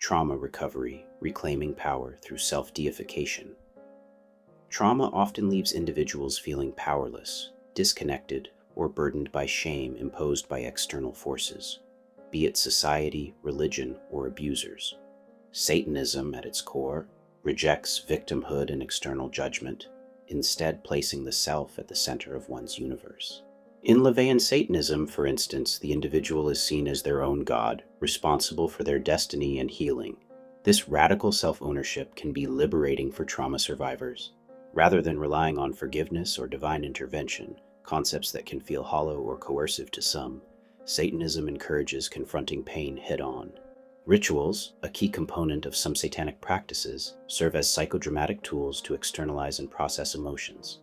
Trauma recovery, reclaiming power through self-deification. Trauma often leaves individuals feeling powerless, disconnected, or burdened by shame imposed by external forces, be it society, religion, or abusers. Satanism, at its core, rejects victimhood and external judgment, instead placing the self at the center of one's universe. In LaVeyan Satanism, for instance, the individual is seen as their own god, responsible for their destiny and healing. This radical self-ownership can be liberating for trauma survivors. Rather than relying on forgiveness or divine intervention, concepts that can feel hollow or coercive to some, Satanism encourages confronting pain head-on. Rituals, a key component of some satanic practices, serve as psychodramatic tools to externalize and process emotions.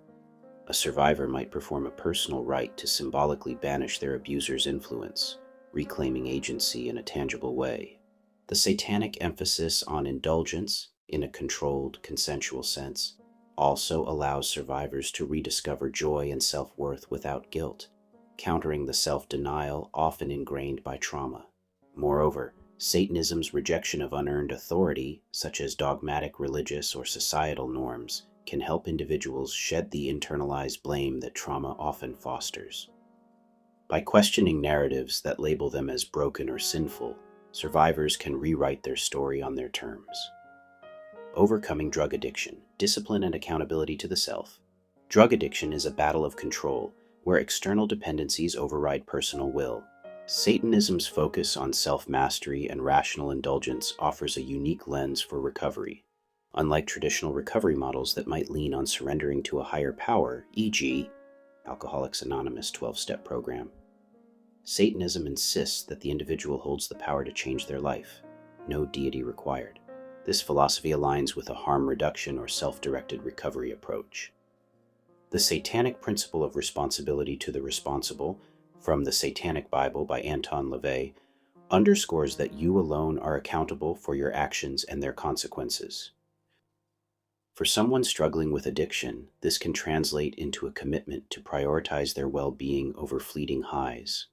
A survivor might perform a personal rite to symbolically banish their abuser's influence, reclaiming agency in a tangible way. The satanic emphasis on indulgence, in a controlled, consensual sense, also allows survivors to rediscover joy and self-worth without guilt, countering the self-denial often ingrained by trauma. Moreover, Satanism's rejection of unearned authority, such as dogmatic religious or societal norms, can help individuals shed the internalized blame that trauma often fosters. By questioning narratives that label them as broken or sinful, survivors can rewrite their story on their terms. Overcoming drug addiction, discipline and accountability to the self. Drug addiction is a battle of control, where external dependencies override personal will. Satanism's focus on self-mastery and rational indulgence offers a unique lens for recovery. Unlike traditional recovery models that might lean on surrendering to a higher power, e.g., Alcoholics Anonymous 12-step program, Satanism insists that the individual holds the power to change their life, no deity required. This philosophy aligns with a harm reduction or self-directed recovery approach. The Satanic Principle of Responsibility to the Responsible, from the Satanic Bible by Anton LaVey, underscores that you alone are accountable for your actions and their consequences. For someone struggling with addiction, this can translate into a commitment to prioritize their well-being over fleeting highs,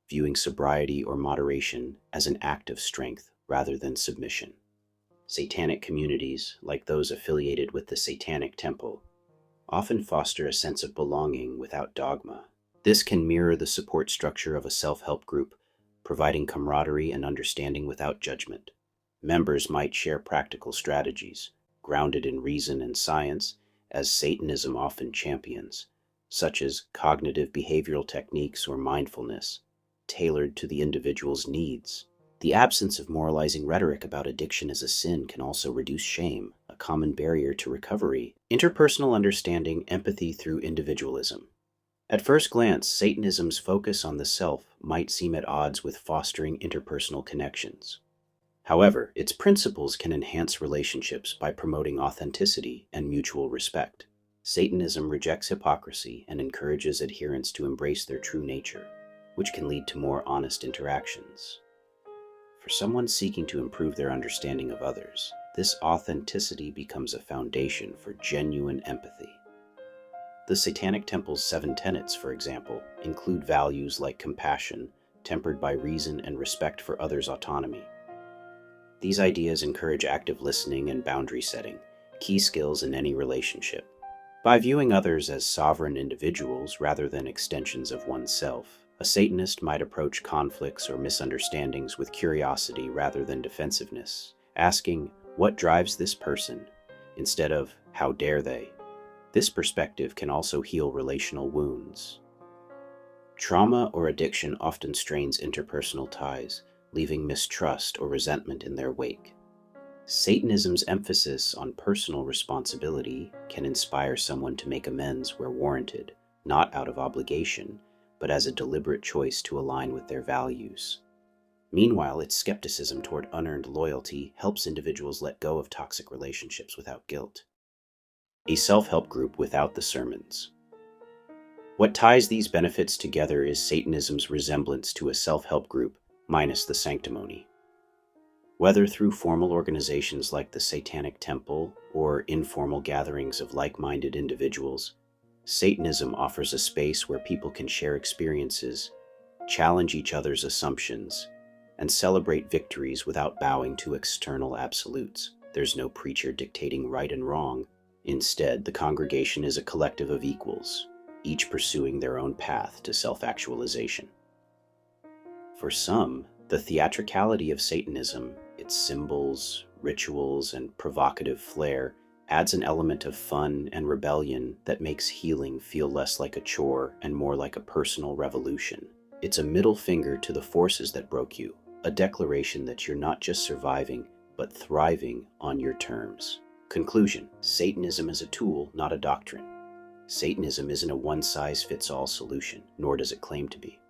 viewing sobriety or moderation as an act of strength rather than submission. Satanic communities, like those affiliated with the Satanic Temple, often foster a sense of belonging without dogma. This can mirror the support structure of a self-help group, providing camaraderie and understanding without judgment. Members might share practical strategies, grounded in reason and science, as Satanism often champions, such as cognitive behavioral techniques or mindfulness, tailored to the individual's needs. The absence of moralizing rhetoric about addiction as a sin can also reduce shame, a common barrier to recovery. Interpersonal understanding, empathy through individualism. At first glance, Satanism's focus on the self might seem at odds with fostering interpersonal connections. However, its principles can enhance relationships by promoting authenticity and mutual respect. Satanism rejects hypocrisy and encourages adherents to embrace their true nature, which can lead to more honest interactions. For someone seeking to improve their understanding of others, this authenticity becomes a foundation for genuine empathy. The Satanic Temple's 7 tenets, for example, include values like compassion, tempered by reason and respect for others' autonomy. These ideas encourage active listening and boundary setting, key skills in any relationship. By viewing others as sovereign individuals rather than extensions of oneself, a Satanist might approach conflicts or misunderstandings with curiosity rather than defensiveness, asking, "What drives this person?" instead of, "How dare they?" This perspective can also heal relational wounds. Trauma or addiction often strains interpersonal ties, leaving mistrust or resentment in their wake. Satanism's emphasis on personal responsibility can inspire someone to make amends where warranted, not out of obligation, but as a deliberate choice to align with their values. Meanwhile, its skepticism toward unearned loyalty helps individuals let go of toxic relationships without guilt. A self-help group without the sermons. What ties these benefits together is Satanism's resemblance to a self-help group, minus the sanctimony. Whether through formal organizations like the Satanic Temple or informal gatherings of like-minded individuals, Satanism offers a space where people can share experiences, challenge each other's assumptions, and celebrate victories without bowing to external absolutes. There's no preacher dictating right and wrong. Instead, the congregation is a collective of equals, each pursuing their own path to self-actualization. For some, the theatricality of Satanism, its symbols, rituals, and provocative flair, adds an element of fun and rebellion that makes healing feel less like a chore and more like a personal revolution. It's a middle finger to the forces that broke you, a declaration that you're not just surviving, but thriving on your terms. Conclusion: Satanism is a tool, not a doctrine. Satanism isn't a one-size-fits-all solution, nor does it claim to be.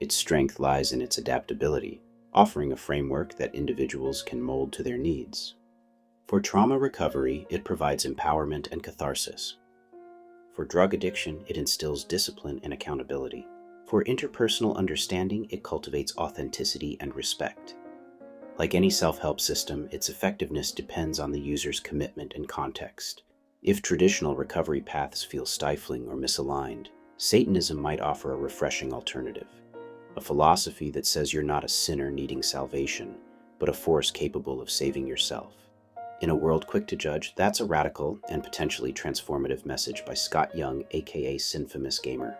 Its strength lies in its adaptability, offering a framework that individuals can mold to their needs. For trauma recovery, it provides empowerment and catharsis. For drug addiction, it instills discipline and accountability. For interpersonal understanding, it cultivates authenticity and respect. Like any self-help system, its effectiveness depends on the user's commitment and context. If traditional recovery paths feel stifling or misaligned, Satanism might offer a refreshing alternative. A philosophy that says you're not a sinner needing salvation, but a force capable of saving yourself. In a world quick to judge, that's a radical and potentially transformative message by Scott Young, aka Sinfamous Gamer.